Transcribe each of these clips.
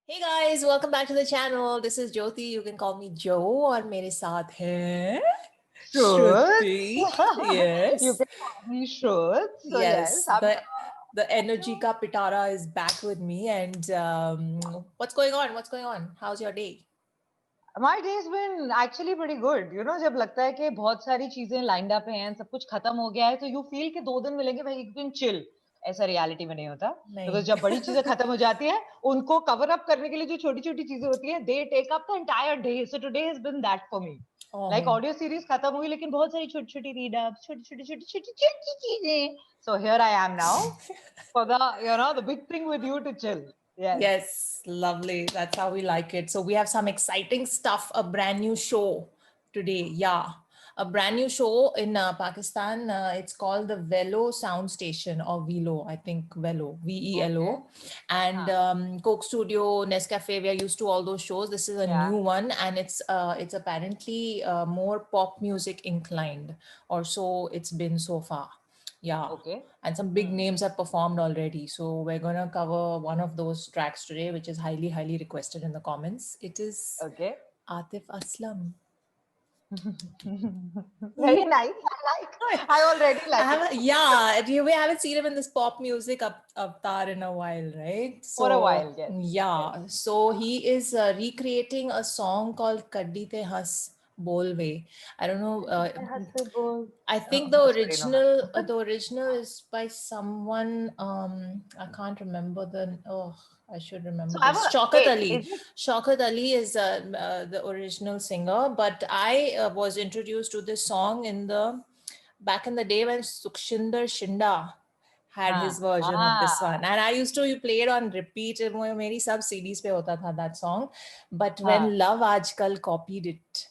Hey guys, welcome back to the channel. This is Jyoti. You can call me Joe. और मेरे साथ है Should Shruti. Yes, you can call me should. So yes. I'm The energy ka pitara is back with me. And what's going on? What's going on? How's your day? my day's been actually pretty good. You know, जब लगता है कि बहुत सारी चीजें lined up हैं, सब कुछ खत्म हो गया है, तो you feel कि 2 दिन मिलेंगे भाई एक दिन chill. ऐसा रियलिटी में नहीं होता. नहीं. Because जब बड़ी चीजें खत्म हो जाती है, उनको कवर अप करने के लिए जो छोटी-छोटी चीजें होती हैं, they take up the entire day. So today has been that for me. Like audio series खत्म हुई लेकिन बहुत सारी छोटी-छोटी read ups, छोटी-छोटी चीजें. So here I am now for the big thing with you to chill. Yes, lovely. That's how we like it. So we have some exciting stuff, a brand new show today. Yeah, a brand new show in Pakistan. It's called the Velo Sound Station, or Velo, I think Velo, Velo. Okay. And Coke Studio, Nescafe, we are used to all those shows. This is a new one, and it's apparently more pop music inclined, or so it's been so far. Yeah. Okay. And some big names have performed already. So we're going to cover one of those tracks today, which is highly, highly requested in the comments. It is Atif Aslam. Very nice. I already like it. Yeah, we haven't seen him in this pop music avatar in a while, right? So, for a while, yes. Yeah. Yes. So he is recreating a song called Kaddi Te Has Bolve. I don't know. I think the original is by someone. I can't remember I should remember. Shaukat Ali. Shaukat Ali is the original singer, but I was introduced to this song back in the day when Sukhshinder Shinda had his version of this one, and I used to play it on repeat. Meri sab CDs pe hota tha that song, but when Love Aajkal copied it.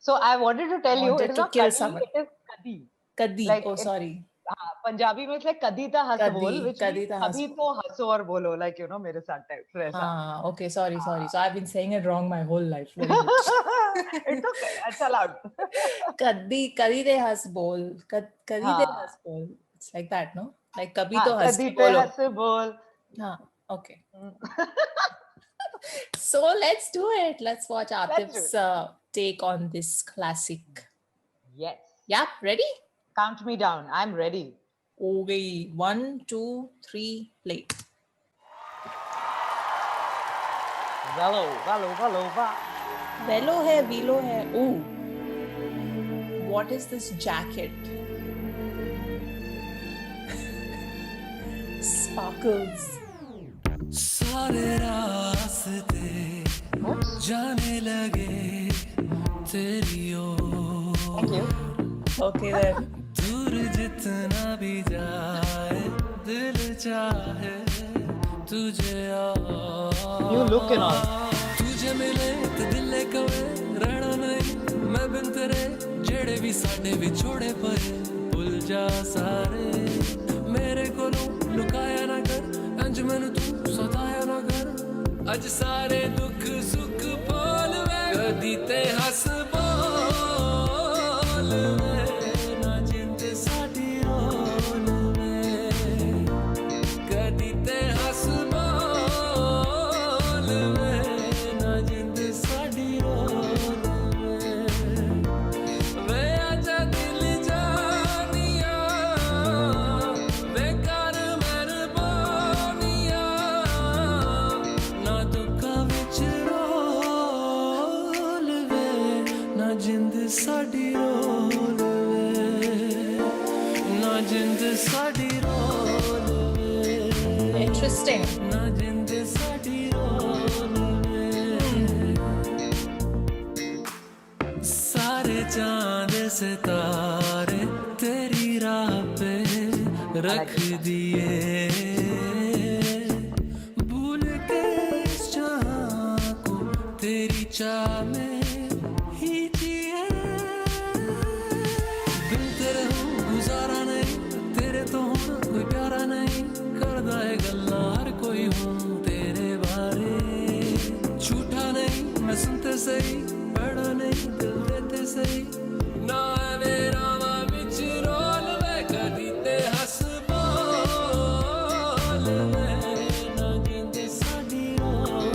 So I wanted to tell you, it is not kill Kaddi, someone. it is Kaddi. Kaddi. Like sorry. Punjabi में it's like Kaddi ta has bol, which means kabhi to haso aur bolo, like मेरे साथ type. Okay, sorry. So I've been saying it wrong my whole life. It's okay. It's allowed. Kaddi te has bol. Kaddi te has bol. It's like that, no? Like kabhi to has Kaddi te has bol. Okay. So let's do it. Let's watch Atif's take on this classic. Yes. Yeah, ready? Count me down. I'm ready. Okay. 1, 2, 3, play. Velo. Velo hai. Ooh. What is this jacket? Sparkles. सारे रास्ते जाने लगे तेरी ओर. Okay then. दूर जितना भी जाए दिल चाहे तुझे और. You looking on. तुझे मिले तो दिल कवे रहना नहीं मैं बिन तेरे जेड़े भी साडे विछोड़े पए भुल जा सारे मेरे कोलों लुकाया ना कर अंज मैनू तू सताया ना कर अज सारे दुख सुख बोल वे कदी ते हस बोल वे ना जिंद साडी रोल वे कदी ते हस बोल वे ना जिंद साडी रोल वे आजा दिल जानिया वे कर मेहरबानिया ना दुखा विच रोल वे ना जिंद साडी रोल वे ना जिंद साडी रोल वे. Interesting. ना जिंद साडी रोल वे सारे चांद सितारे तेरी राह पे रख दिए भूल के इस चाह को तेरी चाह में ही जिए बिन तेरे हूँ गुजारा नहीं तेरे तो होना कोई प्यारा नहीं करदा है गल्ला हर कोई हूँ तेरे बारे झूठा नहीं मैं सुनते सही बड़ा नहीं दिल देते सही ना है मेरा मां विच रोल वे कदी ते हस बोल वे ना जिंद साडी role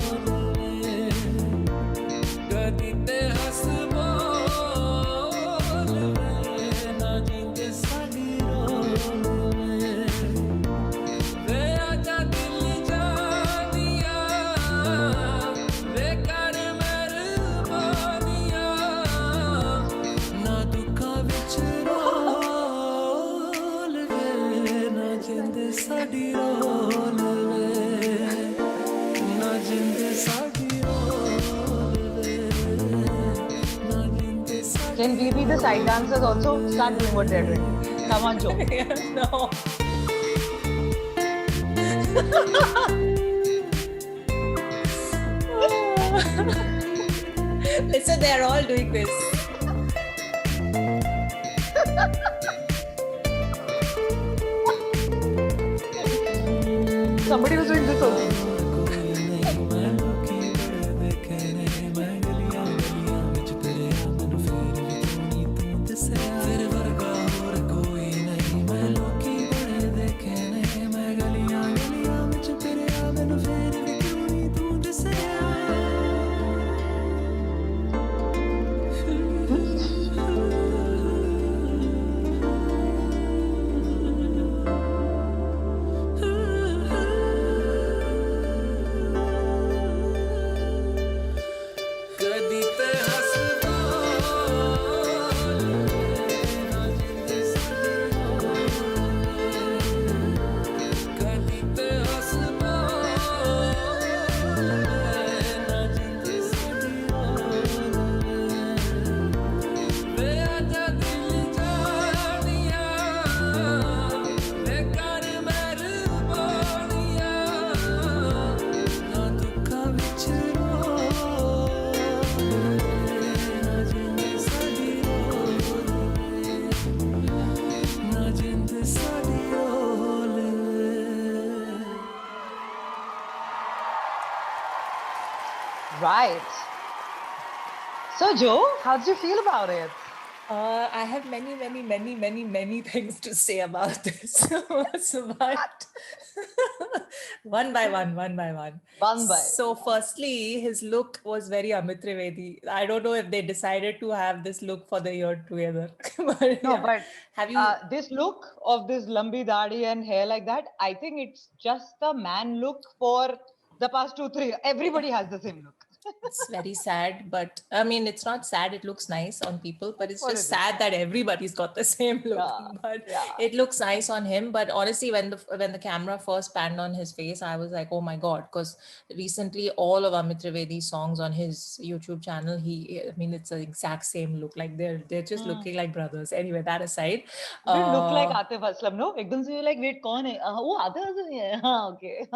Can we be the side dancers also? Start doing what they're doing. Come on, Joe. No. Listen, they're all doing this. Somebody was doing this also. Right. So, Joe, how did you feel about it? I have many things to say about this. But one by one. So firstly, his look was very Amit Trivedi. I don't know if they decided to have this look for the year together. But have you this look of this lambi dadi and hair like that? I think it's just the man look for the past 2-3 years. Everybody has the same look. It's very sad, but I mean, it's not sad. It looks nice on people, but it's just sad that everybody's got the same look. But it looks nice on him. But honestly, when the camera first panned on his face, I was like, oh my god! Because recently, all of Amit Trivedi's songs on his YouTube channel, it's the exact same look. Like they're just looking like brothers. Anyway, that aside, they look like Atif Aslam, no? Ekdam se like, wait, kaun hai? Oh, Atif Aslam hai. Okay.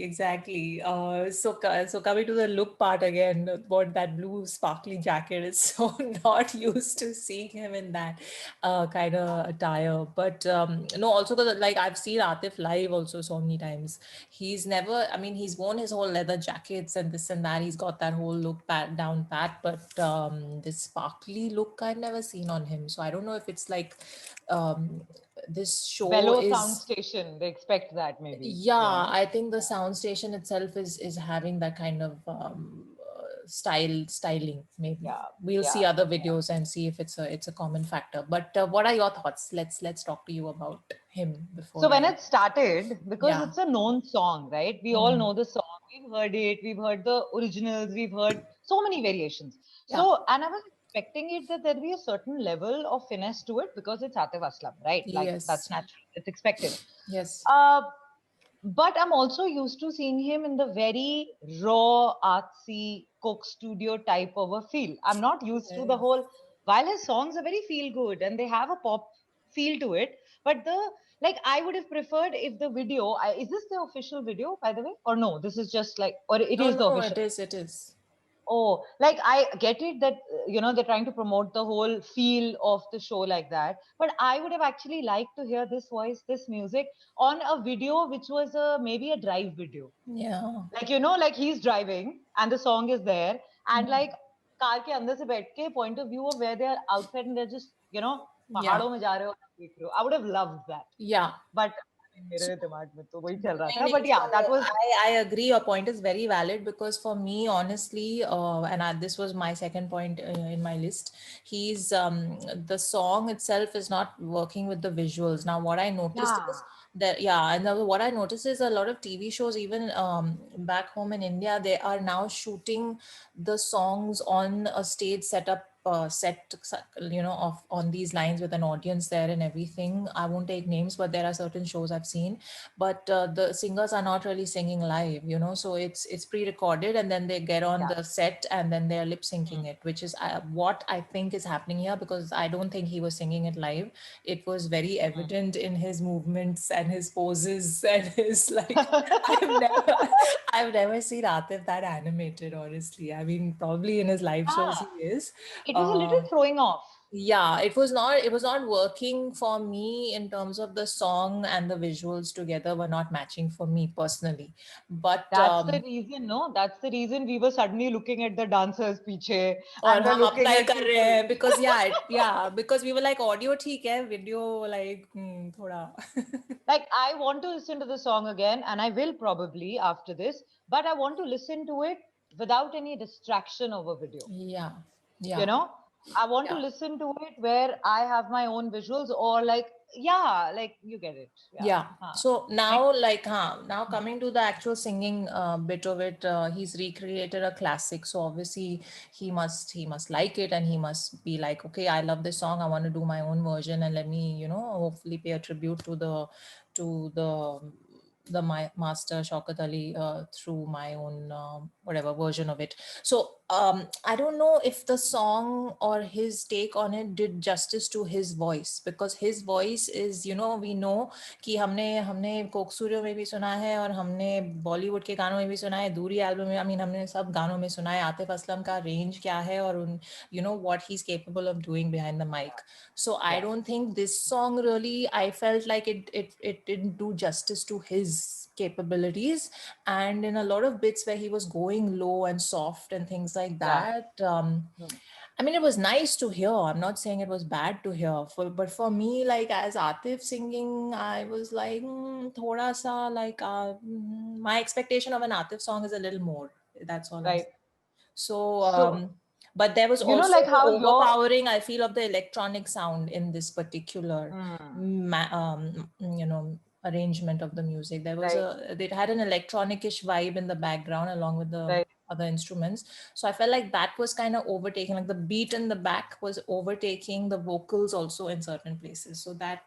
Exactly. So coming to the look part again, what that blue sparkly jacket is so not used to seeing him in that kind of attire. But no, also because like I've seen Atif live also so many times. He's worn his whole leather jackets and this and that. He's got that whole look down pat, but this sparkly look I've never seen on him. So I don't know if it's like this show Bellow sound station, they expect that maybe. Yeah, I think the sound station itself is having that kind of styling maybe. We'll see other videos and see if it's a common factor. But what are your thoughts? Let's talk to you about him before. So when it started, because it's a known song, right? We all know the song. We've heard it. We've heard the originals. We've heard so many variations. So, and I was expecting it that there'll be a certain level of finesse to it because it's Atif Aslam, right? Like that's natural. It's expected. Yes. But I'm also used to seeing him in the very raw, artsy, Coke studio type of a feel. I'm not used to the whole, while his songs are very feel good and they have a pop feel to it, but I would have preferred if the video, is this the official video, by the way? Or no, this is just like, or it is the official? It is. Oh, like I get it that, they're trying to promote the whole feel of the show like that. But I would have actually liked to hear this voice, this music on a video, which was maybe a drive video. Yeah. Like he's driving and the song is there. And like car ke andar se baith ke point of view of where they are outside and they're just, pahadon mein ja rahe ho. I would have loved that. Yeah. But but yeah, that was. I agree. Your point is very valid because for me, honestly, this was my second point in my list. He's the song itself is not working with the visuals. Now, what I noticed is that what I noticed is a lot of TV shows, even back home in India, they are now shooting the songs on a stage setup set, on these lines with an audience there and everything. I won't take names, but there are certain shows I've seen, but the singers are not really singing live, so it's pre-recorded, and then they get on the set and then they're lip syncing it, which is what I think is happening here, because I don't think he was singing it live. It was very evident in his movements and his poses and his I've never seen Atif that animated, honestly. I mean, probably in his live shows he is. It was a little throwing off. Yeah, it was not working for me in terms of the song, and the visuals together were not matching for me personally. But that's the reason, no? That's the reason we were suddenly looking at the dancers piche and we're looking at kar rahe hain, because because we were like, audio theek hai, video like thoda. Like, I want to listen to the song again, and I will probably after this, but I want to listen to it without any distraction of a video. Yeah. I want to listen to it where I have my own visuals, or like you get it. So now, now coming to the actual singing bit of it, he's recreated a classic. So obviously he must like it, and he must be like, okay, I love this song, I want to do my own version, and let me, hopefully pay a tribute to my master Shaukat Ali through my own whatever version of it. So I don't know if the song or his take on it did justice to his voice, because his voice is, we know कि हमने कोकसूरियों में भी सुना है, और हमने बॉलीवुड के गानों में भी सुना है, दूरी एल्बम में, हमने सब गानों में सुना है आतिफ असलम का रेंज क्या है, और what he's capable of doing behind the mic. So I don't think this song really, I felt like it didn't do justice to his capabilities, and in a lot of bits where he was going low and soft and things like that, I mean, it was nice to hear. I'm not saying it was bad to hear, but for me, like as Atif singing, I was like, thoda sa, like my expectation of an Atif song is a little more. That's all. Right. So, but there was also like how overpowering, I feel, of the electronic sound in this particular, arrangement of the music. There was it had an electronic-ish vibe in the background along with the other instruments. So I felt like that was kind of overtaking, like the beat in the back was overtaking the vocals also in certain places. So that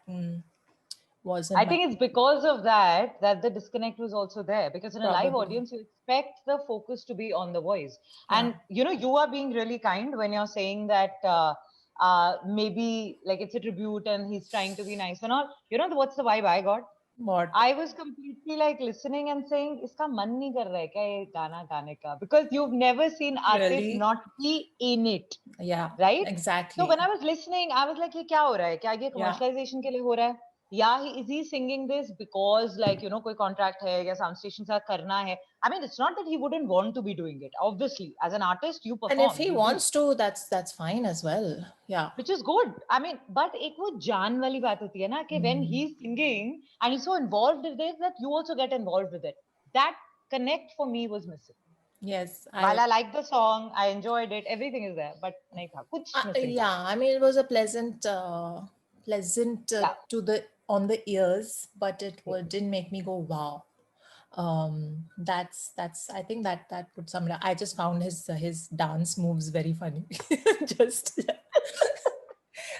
wasn't. I think it's because of that the disconnect was also there, because in a live audience you expect the focus to be on the voice, and you are being really kind when you're saying that maybe like it's a tribute and he's trying to be nice and all. What's the vibe I got? What? I was completely like listening and saying, "Iska man nahi kar raha hai kya ye gana gaane ka?" Because you've never seen Atif not be in it. Yeah. Right. Exactly. So when I was listening, I was like, "ये क्या हो रहा है? क्या ये commercialization के लिए हो रहा है? Is he singing this because like कोई contract है या sound station से करना है?" I mean, it's not that he wouldn't want to be doing it. Obviously, as an artist, you perform. And if he wants to, that's fine as well. Yeah. Which is good. I mean, but एक वो जान वाली बात होती है ना कि when he's singing and he's so involved with it that you also get involved with it. That connect for me was missing. Yes. While I liked the song, I enjoyed it, everything is there, but nahi tha, kuch missing. Yeah, I mean, it was a pleasant to the on the ears, but it didn't make me go wow. That's I think that would sum it up. I just found his dance moves very funny. Just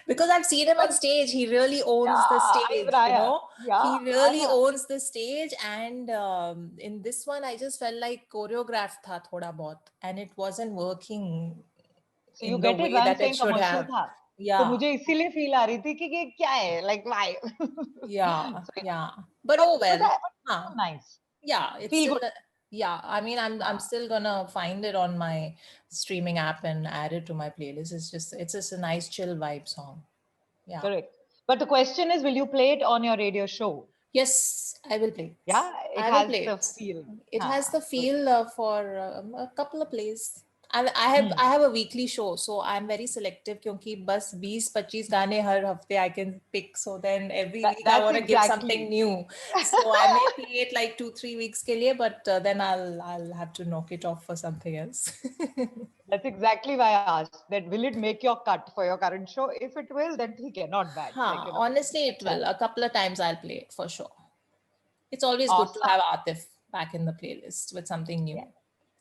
because I've seen him on stage, he really owns the stage. He really owns the stage, and in this one, I just felt like choreographed tha thoda bahut, and it wasn't working. So you get it why I'm saying commercial tha. Yeah. तो मुझे इसीलिए feel आ रही थी कि ये क्या है, like why? Yeah. But oh well. Nice. Yeah, it's feel still good. Yeah, I mean, I'm still gonna find it on my streaming app and add it to my playlist. It's just a nice chill vibe song. Yeah. Correct. But the question is, will you play it on your radio show? Yes, I will play. Yeah, it has the feel. It has the feel for a couple of plays. I have a weekly show, so I'm very selective क्योंकि बस 20-25 गाने हर हफ्ते I can pick. So then every week I want to give something new. So I may play it like 2-3 weeks के लिए, but then I'll have to knock it off for something else. That's exactly why I asked that. Will it make your cut for your current show? If it will, then okay, not bad. Honestly, it will. A couple of times I'll play it for sure. It's always good to have Atif back in the playlist with something new.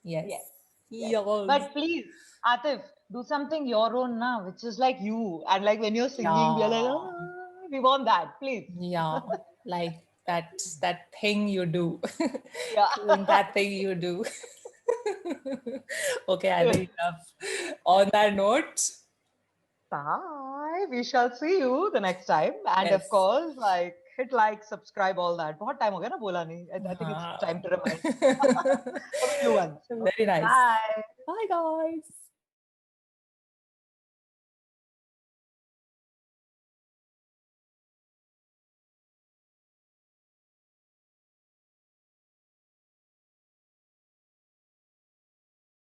Yes. Yes. But please, Atif, do something your own now, which is like you. And like when you're singing, we're like, we want that, please. Yeah, like that thing you do. Yeah. That thing you do. Okay, I think enough. On that note, bye. We shall see you the next time. And of yes. course, like hit like, subscribe, all that. बहुत time हो गया ना बोला नहीं. I think it's time to remind. For the new ones. Very Okay, nice. bye. Bye, guys.